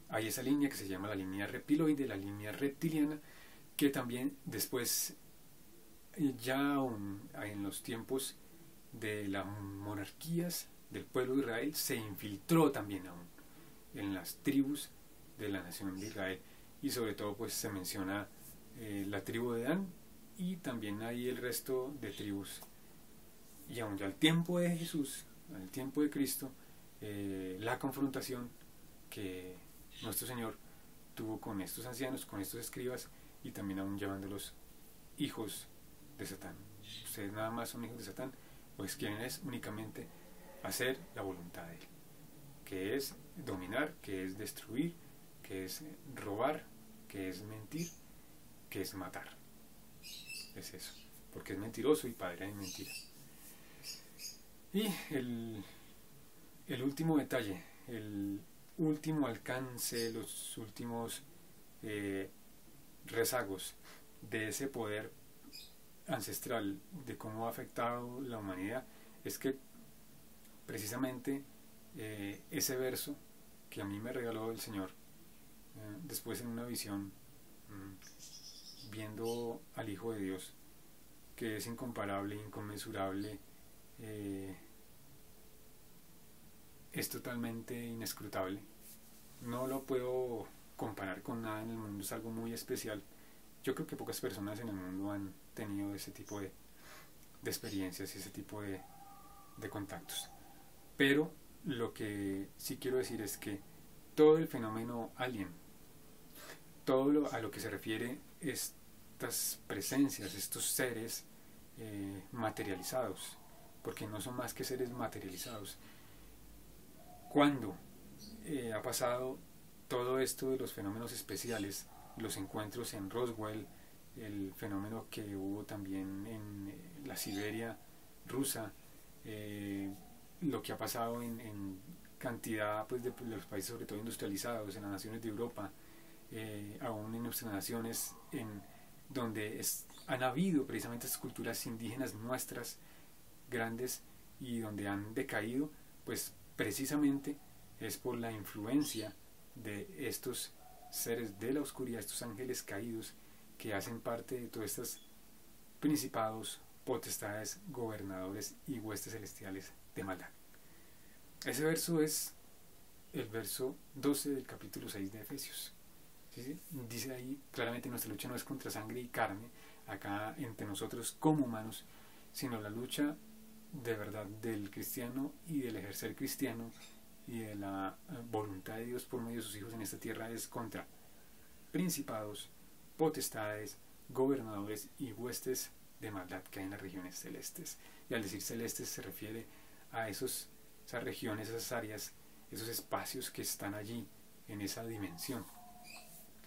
hay esa línea que se llama la línea reptiloide, la línea reptiliana, que también después, ya en los tiempos de las monarquías del pueblo de Israel, se infiltró también aún en las tribus de la nación de Israel, y sobre todo pues se menciona la tribu de Dan, y también hay el resto de tribus. Y aún ya al tiempo de Jesús, al tiempo de Cristo, la confrontación que nuestro Señor tuvo con estos ancianos, con estos escribas, y también aún llamándolos hijos de Satán. Ustedes nada más son hijos de Satán, pues quieren es únicamente hacer la voluntad de él, que es dominar, que es destruir, que es robar, que es mentir, que es matar. Es eso, porque es mentiroso y padre de mentira. Y el último detalle, el último alcance, los últimos rezagos de ese poder ancestral, de cómo ha afectado la humanidad, es que precisamente ese verso que a mí me regaló el Señor, después en una visión, viendo al Hijo de Dios, que es incomparable, inconmensurable, es totalmente inescrutable, no lo puedo comparar con nada en el mundo, es algo muy especial. Yo creo que pocas personas en el mundo han tenido ese tipo de experiencias y ese tipo de contactos. Pero lo que sí quiero decir es que todo el fenómeno alien, a lo que se refiere estas presencias, estos seres materializados, porque no son más que seres materializados. Cuando ha pasado todo esto de los fenómenos especiales, los encuentros en Roswell, el fenómeno que hubo también en la Siberia rusa, lo que ha pasado en cantidad pues, de los países sobre todo industrializados, en las naciones de Europa, aún en nuestras naciones, en donde han habido precisamente estas culturas indígenas nuestras grandes y donde han decaído, pues precisamente es por la influencia de estos seres de la oscuridad, estos ángeles caídos que hacen parte de todos estos principados, potestades, gobernadores y huestes celestiales de maldad. Ese verso es el verso 12 del capítulo 6 de Efesios. ¿Sí? Dice ahí claramente: nuestra lucha no es contra sangre y carne, acá entre nosotros como humanos, sino la lucha de verdad del cristiano y del ejercer cristiano y de la voluntad de Dios por medio de sus hijos en esta tierra es contra principados, potestades, gobernadores y huestes de maldad que hay en las regiones celestes. Y al decir celestes se refiere a esas regiones, esas áreas, esos espacios que están allí en esa dimensión.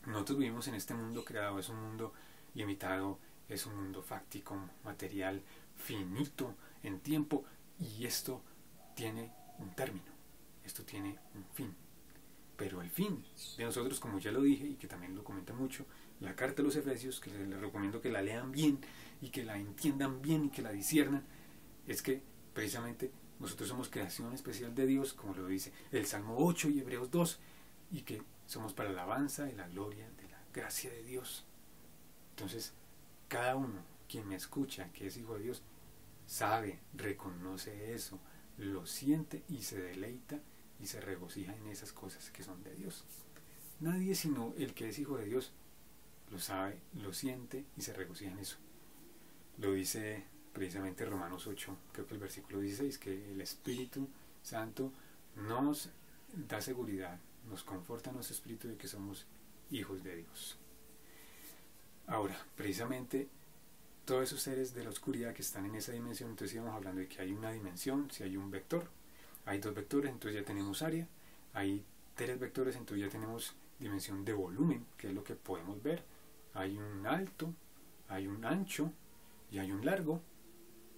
Nosotros vivimos en este mundo creado, es un mundo limitado, es un mundo fáctico, material, finito en tiempo, y esto tiene un término, esto tiene un fin. Pero el fin de nosotros, como ya lo dije y que también lo comenta mucho la carta de los Efesios, que les recomiendo que la lean bien y que la entiendan bien y que la disciernan, es que precisamente nosotros somos creación especial de Dios, como lo dice el Salmo 8 y Hebreos 2, y que somos para la alabanza y la gloria de la gracia de Dios. Entonces, cada uno, quien me escucha, que es hijo de Dios, sabe, reconoce eso, lo siente y se deleita y se regocija en esas cosas que son de Dios. Nadie sino el que es hijo de Dios lo sabe, lo siente y se regocija en eso. Lo dice precisamente Romanos 8, creo que el versículo 16, que el Espíritu Santo nos da seguridad, nos conforta nuestro espíritu de que somos hijos de Dios. Ahora, precisamente todos esos seres de la oscuridad que están en esa dimensión, entonces íbamos hablando de que hay una dimensión, si hay un vector, hay dos vectores, entonces ya tenemos área, hay tres vectores, entonces ya tenemos dimensión de volumen, que es lo que podemos ver, hay un alto, hay un ancho y hay un largo,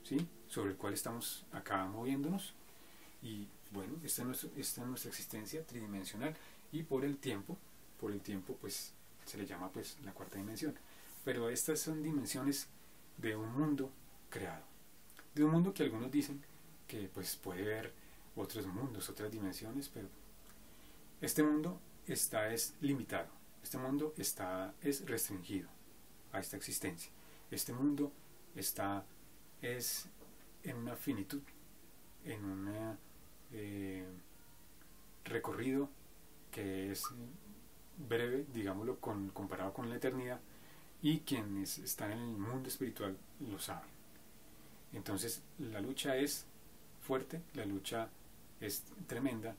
¿sí? Sobre el cual estamos acá moviéndonos, y bueno, esta es nuestra existencia tridimensional, y por el tiempo pues se le llama pues la cuarta dimensión. Pero estas son dimensiones de un mundo creado, de un mundo que algunos dicen que pues puede ver otros mundos, otras dimensiones, pero este mundo es limitado, este mundo es restringido a esta existencia, este mundo es en una finitud, en un recorrido que es breve, digámoslo, comparado con la eternidad, y quienes están en el mundo espiritual lo saben. Entonces la lucha es fuerte, la lucha es tremenda,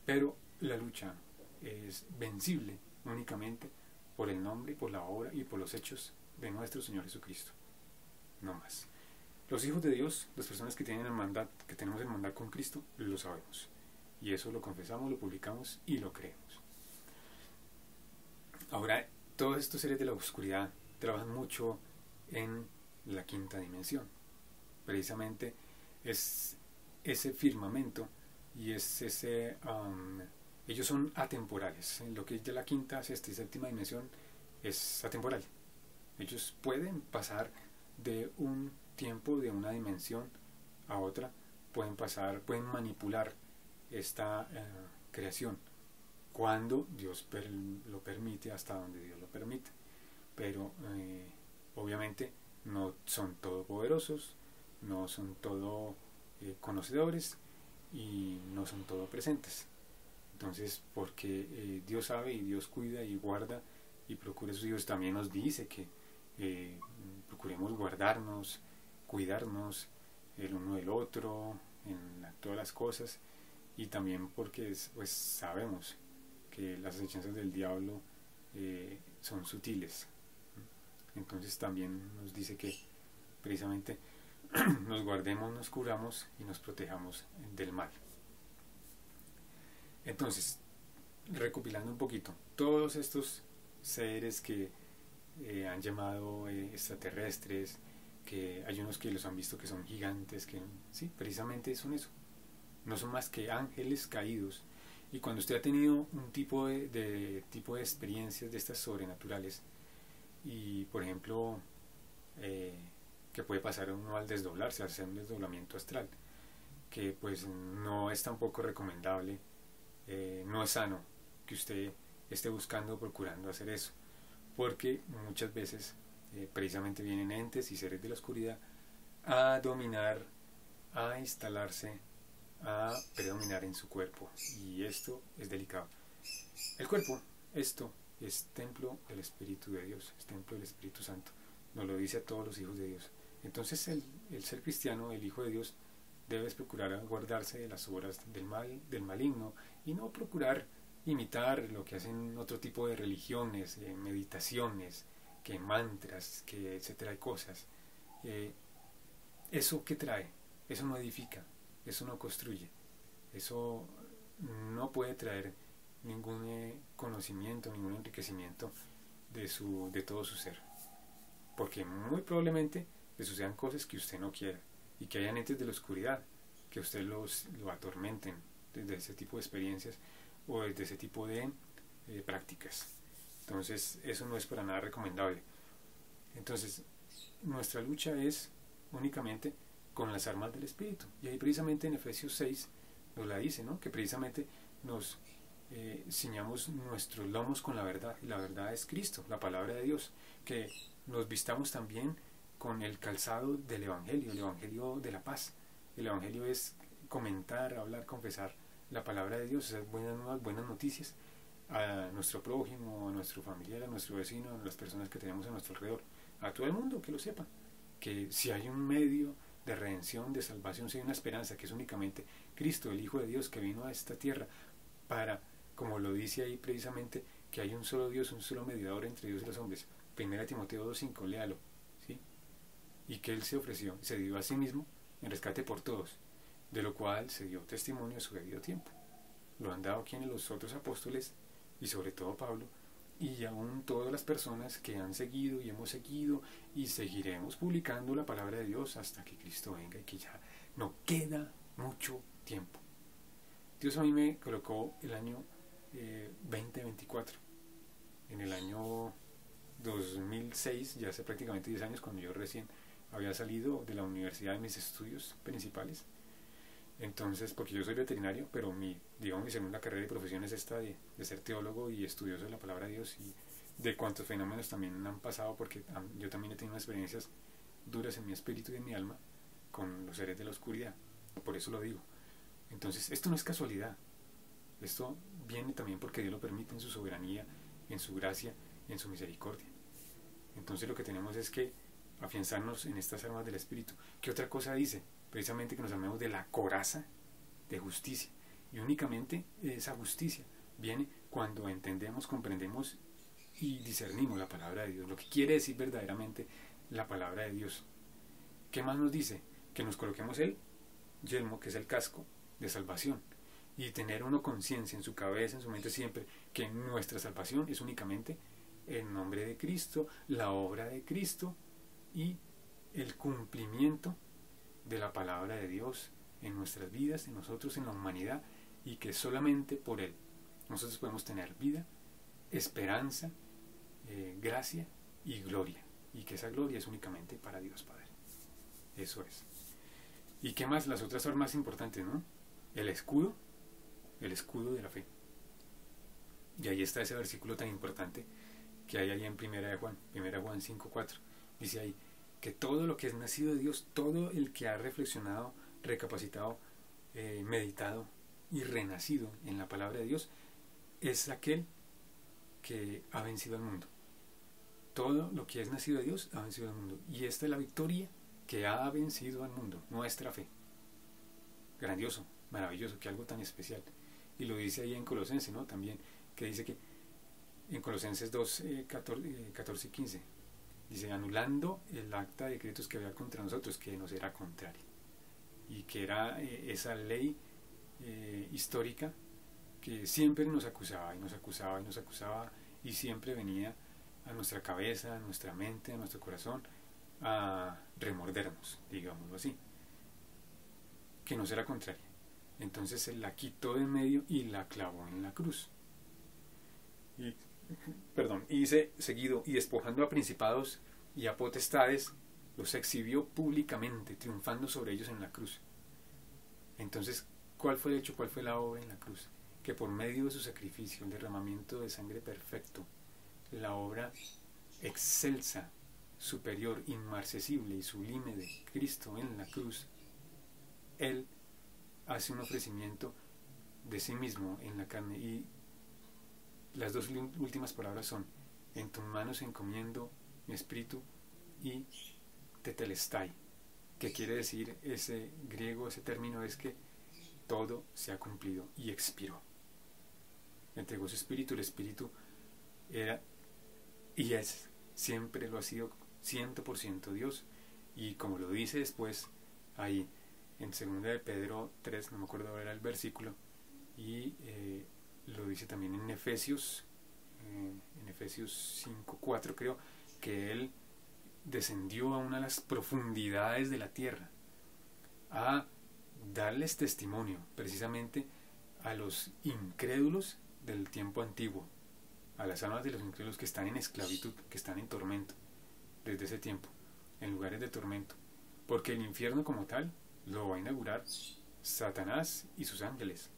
pero la lucha es vencible únicamente por el nombre, por la obra y por los hechos de nuestro Señor Jesucristo, no más. Los hijos de Dios, las personas que tienen hermandad, que tenemos hermandad con Cristo, lo sabemos, y eso lo confesamos, lo publicamos y lo creemos. Ahora, todos estos seres de la oscuridad trabajan mucho en la quinta dimensión. Precisamente es ese firmamento y es ese... ellos son atemporales. Lo que es de la quinta, sexta y séptima dimensión es atemporal. Ellos pueden pasar de un tiempo, de una dimensión a otra, pueden manipular esta creación cuando Dios lo permite, hasta donde Dios lo permite, pero obviamente no son todopoderosos, no son todo conocedores y no son todo presentes. Entonces, porque Dios sabe y Dios cuida y guarda y procura a sus hijos, también nos dice que procuremos guardarnos cuidarnos el uno del otro en todas las cosas, y también porque pues sabemos que las acechanzas del diablo son sutiles. Entonces también nos dice que precisamente nos guardemos, nos curamos y nos protejamos del mal. Entonces, recopilando un poquito, todos estos seres que han llamado extraterrestres, que hay unos que los han visto que son gigantes, que sí, precisamente son eso, no son más que ángeles caídos. Y cuando usted ha tenido un tipo de experiencias de estas sobrenaturales, y por ejemplo que puede pasar uno al desdoblarse, hacer un desdoblamiento astral, que pues no es tampoco recomendable, no es sano que usted esté buscando o procurando hacer eso, porque muchas veces precisamente vienen entes y seres de la oscuridad a dominar, a instalarse, a predominar en su cuerpo, y esto es delicado. El cuerpo, esto es templo del Espíritu de Dios, es templo del Espíritu Santo, nos lo dice a todos los hijos de Dios. Entonces el ser cristiano, el hijo de Dios, debe procurar guardarse de las obras del mal, del maligno, y no procurar imitar lo que hacen otro tipo de religiones, meditaciones, que mantras, que etcétera de cosas. ¿Eso qué trae? Eso no edifica, eso no construye, eso no puede traer ningún conocimiento, ningún enriquecimiento de todo su ser, porque muy probablemente le sucedan cosas que usted no quiera, y que hayan entes de la oscuridad que usted lo atormenten desde ese tipo de experiencias o desde ese tipo de prácticas. Entonces eso no es para nada recomendable. Entonces nuestra lucha es únicamente con las armas del Espíritu, y ahí precisamente en Efesios 6 nos la dice, ¿no? Que precisamente nos ciñamos nuestros lomos con la verdad, y la verdad es Cristo, la palabra de Dios, que nos vistamos también con el calzado del Evangelio, el Evangelio de la paz. El Evangelio es comentar, hablar, confesar la palabra de Dios, esas buenas nuevas, buenas noticias a nuestro prójimo, a nuestro familiar, a nuestro vecino, a las personas que tenemos a nuestro alrededor, a todo el mundo, que lo sepa, que si hay un medio de redención, de salvación, si hay una esperanza, que es únicamente Cristo, el Hijo de Dios, que vino a esta tierra para, como lo dice ahí precisamente, que hay un solo Dios, un solo mediador entre Dios y los hombres. 1 Timoteo 2:5, léalo, ¿sí? Y que Él se ofreció, se dio a sí mismo en rescate por todos, de lo cual se dio testimonio a su debido tiempo. Lo han dado quienes, los otros apóstoles, y sobre todo Pablo, y aún todas las personas que han seguido y hemos seguido y seguiremos publicando la palabra de Dios hasta que Cristo venga, y que ya no queda mucho tiempo. Dios a mí me colocó el año 2024. En el año 2006, ya hace prácticamente 10 años, cuando yo recién había salido de la universidad de mis estudios principales. Entonces, porque yo soy veterinario, pero mi segunda carrera y profesión es esta de ser teólogo y estudioso de la palabra de Dios, y de cuántos fenómenos también han pasado, porque yo también he tenido experiencias duras en mi espíritu y en mi alma con los seres de la oscuridad. Por eso lo digo. Entonces, esto no es casualidad. Esto viene también porque Dios lo permite en su soberanía, en su gracia, en su misericordia. Entonces lo que tenemos es que afianzarnos en estas armas del Espíritu. ¿Qué otra cosa dice? Precisamente que nos armemos de la coraza de justicia. Y únicamente esa justicia viene cuando entendemos, comprendemos y discernimos la palabra de Dios, lo que quiere decir verdaderamente la palabra de Dios. ¿Qué más nos dice? Que nos coloquemos el yelmo, que es el casco de salvación, y tener uno conciencia en su cabeza, en su mente siempre, que nuestra salvación es únicamente el nombre de Cristo, la obra de Cristo y el cumplimiento de la palabra de Dios en nuestras vidas, en nosotros, en la humanidad, y que solamente por Él nosotros podemos tener vida, esperanza, gracia y gloria, y que esa gloria es únicamente para Dios Padre. Eso es. ¿Y qué más? Las otras armas importantes, ¿no? El escudo de la fe. Y ahí está ese versículo tan importante que hay ahí en 1 Juan 5:4. Dice ahí que todo lo que es nacido de Dios, todo el que ha reflexionado, recapacitado, meditado y renacido en la palabra de Dios, es aquel que ha vencido al mundo. Todo lo que es nacido de Dios ha vencido al mundo. Y esta es la victoria que ha vencido al mundo, nuestra fe. Grandioso, maravilloso, que algo tan especial. Y lo dice ahí en Colosenses, ¿no? También, que dice que en Colosenses 2, 14 y 15, dice, anulando el acta de decretos que había contra nosotros, que nos era contraria. Y que era esa ley histórica que siempre nos acusaba y nos acusaba y nos acusaba, y siempre venía a nuestra cabeza, a nuestra mente, a nuestro corazón, a remordernos, digámoslo así, que nos era contraria. Entonces Él la quitó de en medio y la clavó en la cruz. Y dice seguido, y despojando a principados y a potestades, los exhibió públicamente, triunfando sobre ellos en la cruz. Entonces, ¿cuál fue el hecho? ¿Cuál fue la obra en la cruz? Que por medio de su sacrificio, el derramamiento de sangre perfecto, la obra excelsa, superior, inmarcesible y sublime de Cristo en la cruz, Él hace un ofrecimiento de sí mismo en la carne. Y las dos últimas palabras son: en tus manos encomiendo mi espíritu, y tetelestai, que quiere decir ese griego, ese término es que todo se ha cumplido y expiró. Entregó su espíritu, el espíritu era y es, siempre lo ha sido 100% Dios, y como lo dice después ahí en 2 de Pedro 3, no me acuerdo ahora el versículo, y lo dice también en Efesios 5:4 creo, que Él descendió a una de las profundidades de la tierra a darles testimonio precisamente a los incrédulos del tiempo antiguo, a las almas de los incrédulos que están en esclavitud, que están en tormento desde ese tiempo, en lugares de tormento, porque el infierno como tal lo va a inaugurar Satanás y sus ángeles,